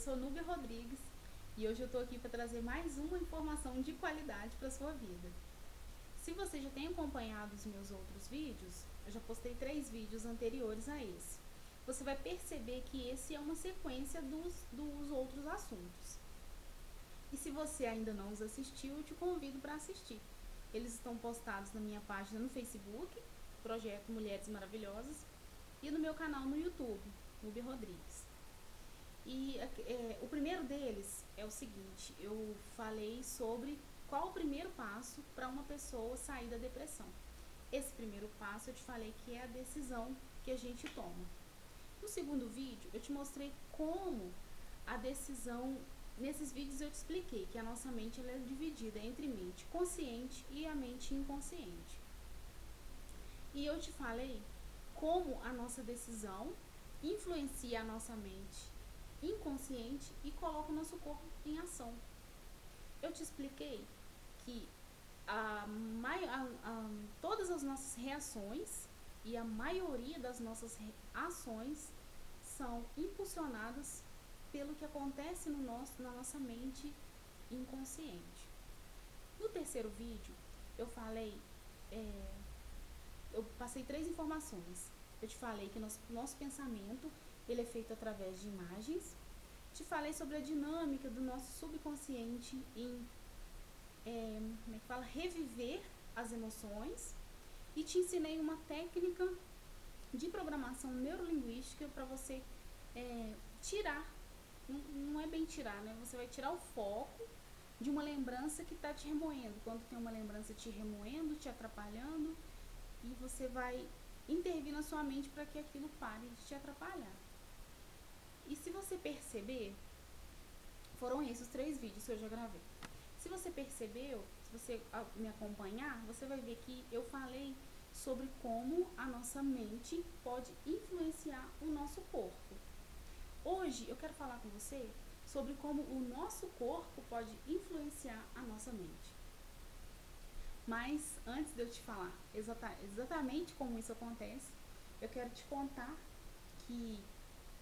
sou Núbia Rodrigues e hoje eu estou aqui para trazer mais uma informação de qualidade para sua vida. Se você já tem acompanhado os meus outros vídeos, eu já postei 3 vídeos anteriores a esse. Você vai perceber que esse é uma sequência dos outros assuntos. E se você ainda não os assistiu, eu te convido para assistir. Eles estão postados na minha página no Facebook, Projeto Mulheres Maravilhosas, e no meu canal no YouTube, Núbia Rodrigues. E o primeiro deles é o seguinte: eu falei sobre qual o primeiro passo para uma pessoa sair da depressão. Esse primeiro passo eu te falei que é a decisão que a gente toma. No segundo vídeo eu te mostrei como a decisão. Nesses vídeos eu te expliquei que a nossa mente ela é dividida entre mente consciente e a mente inconsciente. E eu te falei como a nossa decisão influencia a nossa mente inconsciente e coloca o nosso corpo em ação. Eu te expliquei que todas as nossas reações e a maioria das nossas ações são impulsionadas pelo que acontece na nossa mente inconsciente. No terceiro vídeo, eu falei, eu passei 3 informações. Eu te falei que nosso pensamento ele é feito através de imagens. Te falei sobre a dinâmica do nosso subconsciente em reviver as emoções. E te ensinei uma técnica de programação neurolinguística para você tirar, não é bem tirar, né? Você vai tirar o foco de uma lembrança que está te remoendo. Quando tem uma lembrança te remoendo, te atrapalhando, e você vai intervir na sua mente para que aquilo pare de te atrapalhar. E se você perceber, foram esses 3 vídeos que eu já gravei. Se você percebeu, se você me acompanhar, você vai ver que eu falei sobre como a nossa mente pode influenciar o nosso corpo. Hoje eu quero falar com você sobre como o nosso corpo pode influenciar a nossa mente. Mas antes de eu te falar exatamente como isso acontece, eu quero te contar que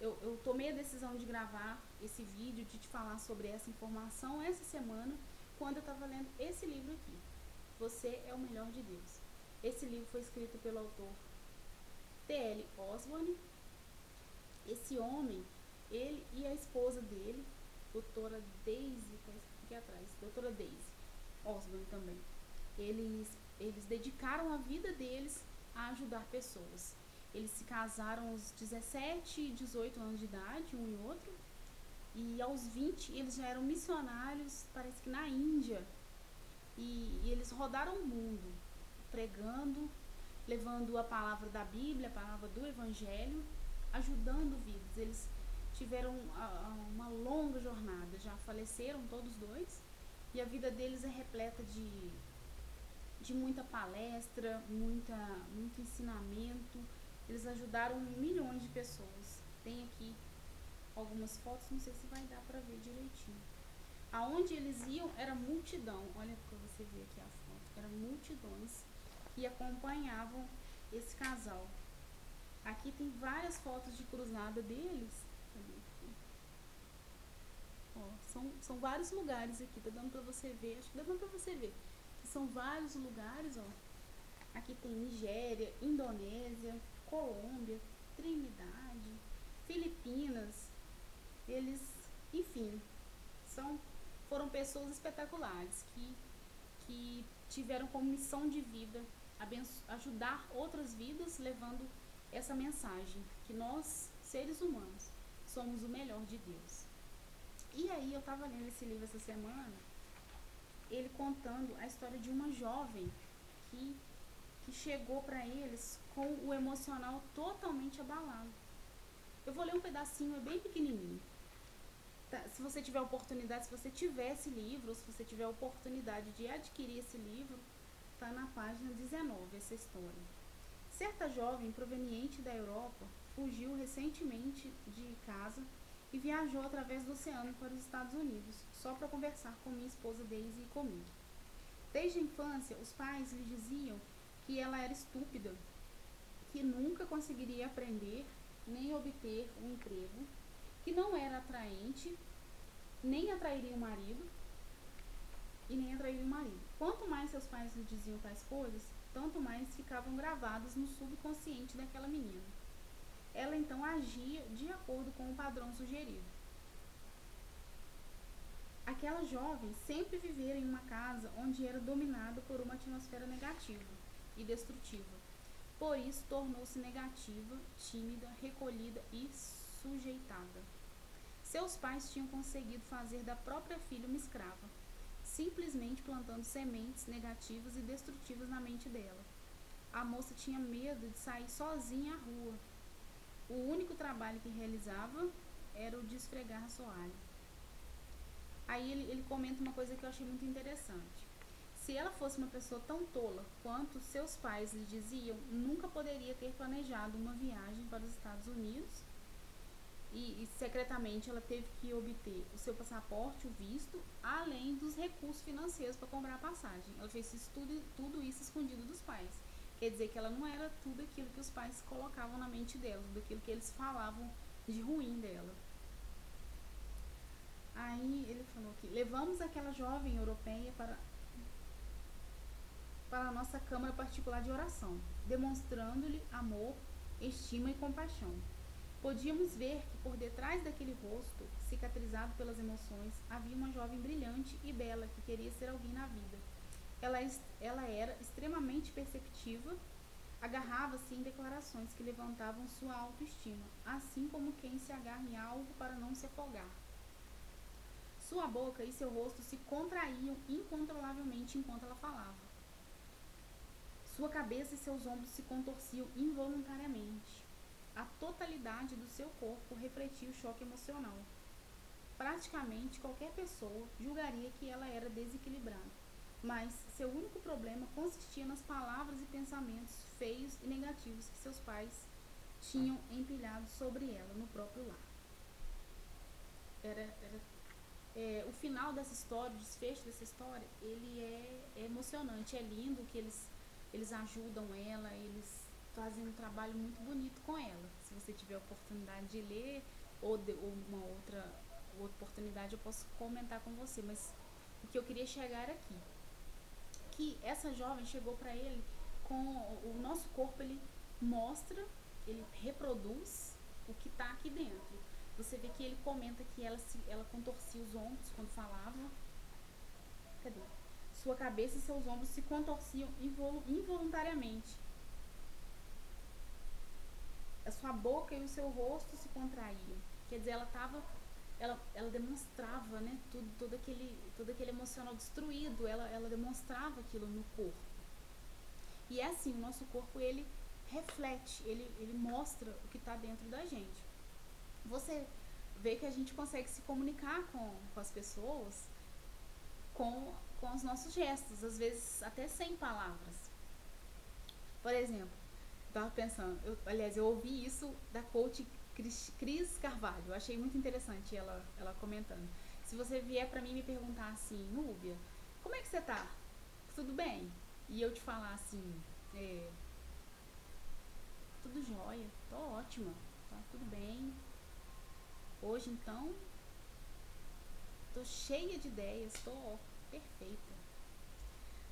eu tomei a decisão de gravar esse vídeo, de te falar sobre essa informação essa semana, quando eu estava lendo esse livro aqui, Você é o Melhor de Deus. Esse livro foi escrito pelo autor T.L. Osborne. Esse homem, ele e a esposa dele, doutora Daisy, tá aqui atrás, doutora Daisy Osborne também, eles dedicaram a vida deles a ajudar pessoas. Eles se casaram aos 17 e 18 anos de idade, um e outro, e aos 20 eles já eram missionários, parece que na Índia, e eles rodaram o mundo pregando, levando a palavra da Bíblia, a palavra do Evangelho, ajudando vidas. Eles tiveram uma longa jornada, já faleceram todos dois, e a vida deles é repleta de muita palestra, muito ensinamento. Eles ajudaram milhões de pessoas. Tem aqui algumas fotos, não sei se vai dar para ver direitinho. Aonde eles iam era multidão. Olha para você ver aqui a foto. Eram multidões que acompanhavam esse casal. Aqui tem várias fotos de cruzada deles. Ó, são vários lugares aqui. Tá dando para você ver? Acho que dá para você ver. São vários lugares, ó. Aqui tem Nigéria, Indonésia, Colômbia, Trinidade, Filipinas. Eles, enfim, foram pessoas espetaculares que tiveram como missão de vida ajudar outras vidas, levando essa mensagem que nós, seres humanos, somos o melhor de Deus. E aí eu estava lendo esse livro essa semana, ele contando a história de uma jovem que chegou para eles com o emocional totalmente abalado. Eu vou ler um pedacinho, é bem pequenininho. Tá, se você tiver oportunidade, se você tiver esse livro, ou se você tiver oportunidade de adquirir esse livro, está na página 19 essa história. Certa jovem proveniente da Europa fugiu recentemente de casa e viajou através do oceano para os Estados Unidos, só para conversar com minha esposa Daisy e comigo. Desde a infância, os pais lhe diziam que ela era estúpida, que nunca conseguiria aprender nem obter um emprego, que não era atraente nem atrairiam o marido e nem atrairiam o marido. Quanto mais seus pais lhe diziam tais coisas, tanto mais ficavam gravadas no subconsciente daquela menina. Ela então agia de acordo com o padrão sugerido. Aquela jovem sempre vivera em uma casa onde era dominada por uma atmosfera negativa e destrutiva. Por isso, tornou-se negativa, tímida, recolhida e sujeitada. Seus pais tinham conseguido fazer da própria filha uma escrava, simplesmente plantando sementes negativas e destrutivas na mente dela. A moça tinha medo de sair sozinha à rua. O único trabalho que realizava era o de esfregar a assoalho. Aí ele comenta uma coisa que eu achei muito interessante. Se ela fosse uma pessoa tão tola quanto seus pais lhe diziam, nunca poderia ter planejado uma viagem para os Estados Unidos e secretamente ela teve que obter o seu passaporte, o visto, além dos recursos financeiros para comprar a passagem. Ela fez isso, tudo isso escondido dos pais. Quer dizer que ela não era tudo aquilo que os pais colocavam na mente dela, tudo aquilo que eles falavam de ruim dela. Aí ele falou que levamos aquela jovem europeia para a nossa câmara particular de oração, demonstrando-lhe amor, estima e compaixão. Podíamos ver que por detrás daquele rosto, cicatrizado pelas emoções, havia uma jovem brilhante e bela que queria ser alguém na vida. Ela era extremamente perceptiva, agarrava-se em declarações que levantavam sua autoestima, assim como quem se agarra em algo para não se afogar. Sua boca e seu rosto se contraíam incontrolavelmente enquanto ela falava. Sua cabeça e seus ombros se contorciam involuntariamente. A totalidade do seu corpo refletia o choque emocional. Praticamente qualquer pessoa julgaria que ela era desequilibrada, mas seu único problema consistia nas palavras e pensamentos feios e negativos que seus pais tinham empilhado sobre ela no próprio lar. O final dessa história, o desfecho dessa história, ele é emocionante, é lindo que eles ajudam ela, eles fazem um trabalho muito bonito com ela. Se você tiver a oportunidade de ler ou uma outra oportunidade, eu posso comentar com você, mas o que eu queria chegar aqui, que essa jovem chegou para ele com o nosso corpo, ele mostra, ele reproduz o que está aqui dentro. Você vê que ele comenta que ela contorcia os ombros quando falava. Cadê? Sua cabeça e seus ombros se contorciam involuntariamente. A sua boca e o seu rosto se contraíam. Quer dizer, ela demonstrava, né, todo aquele emocional destruído, ela demonstrava aquilo no corpo. E é assim, o nosso corpo, ele reflete, ele mostra o que está dentro da gente. Você vê que a gente consegue se comunicar com as pessoas com os nossos gestos, às vezes até sem palavras. Por exemplo, eu estava pensando, eu ouvi isso da coach Cris Carvalho, eu achei muito interessante ela comentando. Se você vier para mim me perguntar assim, Núbia, como é que você tá? Tudo bem? E eu te falar assim, tudo jóia, tô ótima, tá tudo bem. Hoje então, tô cheia de ideias, tô perfeita.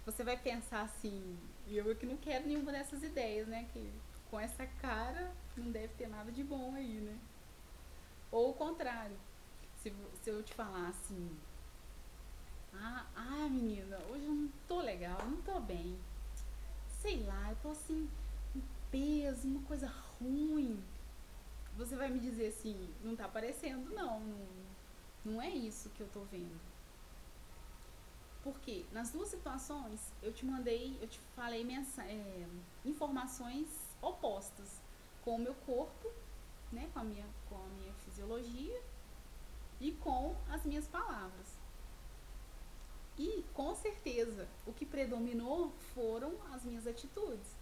Você vai pensar assim, eu que não quero nenhuma dessas ideias, né? Que com essa cara não deve ter nada de bom aí, né? Ou o contrário, se eu te falar assim, menina, hoje eu não tô legal, não tô bem. Sei lá, eu tô assim, um peso, uma coisa ruim. Você vai me dizer assim, não tá aparecendo, não é isso que eu tô vendo. Porque nas duas situações eu te falei informações opostas com o meu corpo, né, com a minha fisiologia e com as minhas palavras. E com certeza o que predominou foram as minhas atitudes.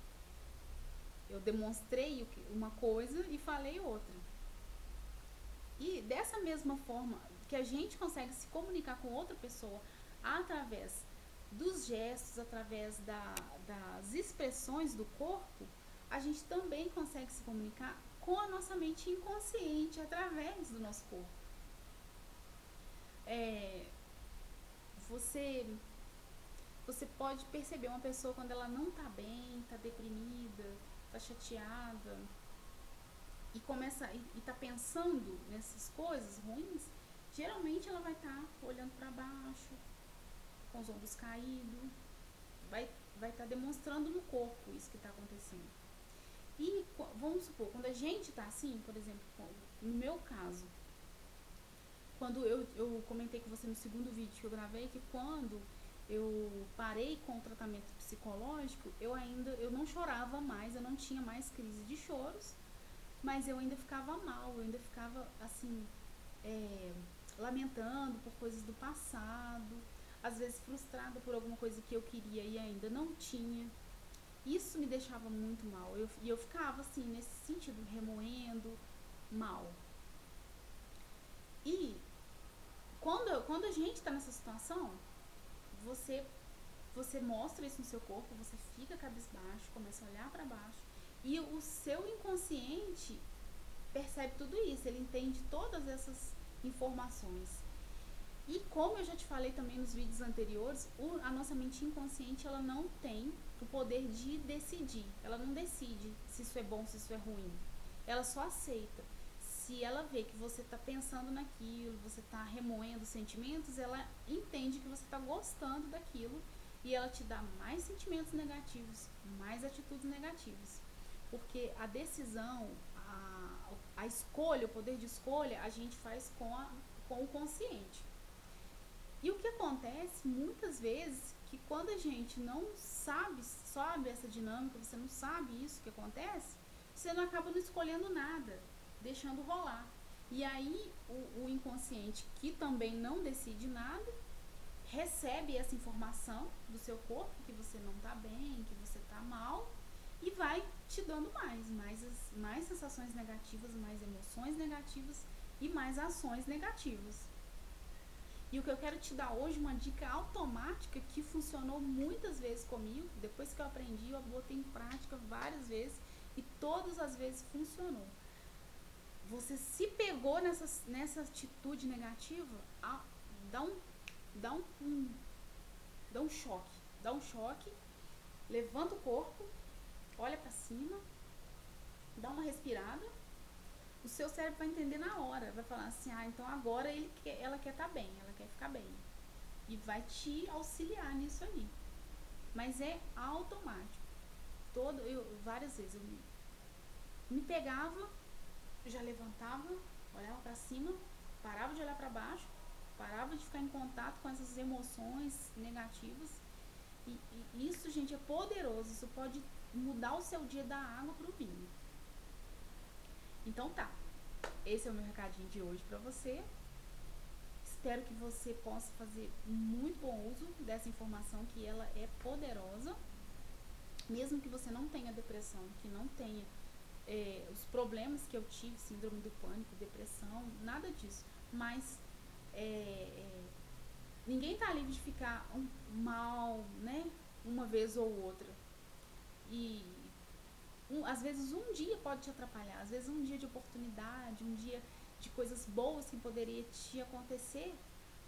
Eu demonstrei uma coisa e falei outra. E dessa mesma forma que a gente consegue se comunicar com outra pessoa através dos gestos, através das expressões do corpo, a gente também consegue se comunicar com a nossa mente inconsciente através do nosso corpo. é, você você pode perceber uma pessoa quando ela não tá bem, tá deprimida, tá chateada e tá pensando nessas coisas ruins, geralmente ela vai estar olhando para baixo, com os ombros caídos, vai vai estar demonstrando no corpo isso que está acontecendo. E vamos supor, quando a gente tá assim, por exemplo, no meu caso, quando eu comentei com você no segundo vídeo que eu gravei, que quando eu parei com o tratamento psicológico, eu não chorava mais, eu não tinha mais crise de choros, mas eu ainda ficava mal, eu ainda ficava assim, é, lamentando por coisas do passado, às vezes frustrada por alguma coisa que eu queria e ainda não tinha. Isso me deixava muito mal. E eu ficava assim, nesse sentido, remoendo, mal. E quando a gente está nessa situação, você você mostra isso no seu corpo, você fica cabisbaixo, começa a olhar para baixo e o seu inconsciente percebe tudo isso, ele entende todas essas informações. E como eu já te falei também nos vídeos anteriores, a nossa mente inconsciente ela não tem o poder de decidir. Ela não decide se isso é bom, se isso é ruim. Ela só aceita. Se ela vê que você está pensando naquilo, você está remoendo sentimentos, ela entende que você está gostando daquilo e ela te dá mais sentimentos negativos, mais atitudes negativas. Porque a decisão, a escolha, o poder de escolha, a gente faz com o consciente. E o que acontece muitas vezes que quando a gente não sabe essa dinâmica, você não sabe isso que acontece, você não acaba não escolhendo nada, deixando rolar. E aí o inconsciente, que também não decide nada, recebe essa informação do seu corpo, que você não tá bem, que você tá mal, e vai te dando mais sensações negativas, mais emoções negativas e mais ações negativas. E o que eu quero te dar hoje, uma dica automática que funcionou muitas vezes comigo, depois que eu aprendi, eu botei em prática várias vezes e todas as vezes funcionou. Você se pegou nessa atitude negativa, dá um, dá um, um, dá um choque, levanta o corpo, olha para cima, dá uma respirada, o seu cérebro vai entender na hora, vai falar assim, então agora ela quer estar bem, ela quer ficar bem. E vai te auxiliar nisso aí. Mas é automático. Várias vezes eu me pegava, já levantava, olhava para cima, parava de olhar para baixo, parava de ficar em contato com essas emoções negativas. E isso, gente, é poderoso. Isso pode mudar o seu dia da água pro vinho. Então tá. Esse é o meu recadinho de hoje para você. Espero que você possa fazer muito bom uso dessa informação, que ela é poderosa. Mesmo que você não tenha depressão, que não tenha os problemas que eu tive, síndrome do pânico, depressão, nada disso. Mas ninguém tá livre de ficar mal, né? Uma vez ou outra. E às vezes um dia pode te atrapalhar, às vezes um dia de oportunidade, um dia de coisas boas que poderia te acontecer,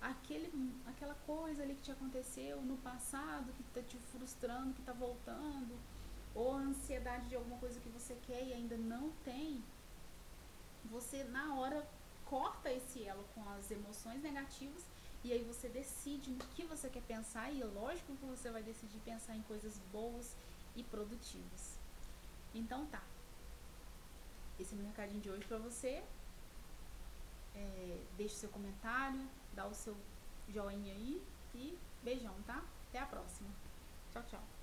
aquela coisa ali que te aconteceu no passado, que tá te frustrando, que tá voltando, ou a ansiedade de alguma coisa que você quer e ainda não tem, você na hora corta esse elo com as emoções negativas e aí você decide no que você quer pensar e é lógico que você vai decidir pensar em coisas boas e produtivas. Então tá, esse é o meu recadinho de hoje pra você. Deixe seu comentário, dá o seu joinha aí e beijão, tá? Até a próxima. Tchau, tchau.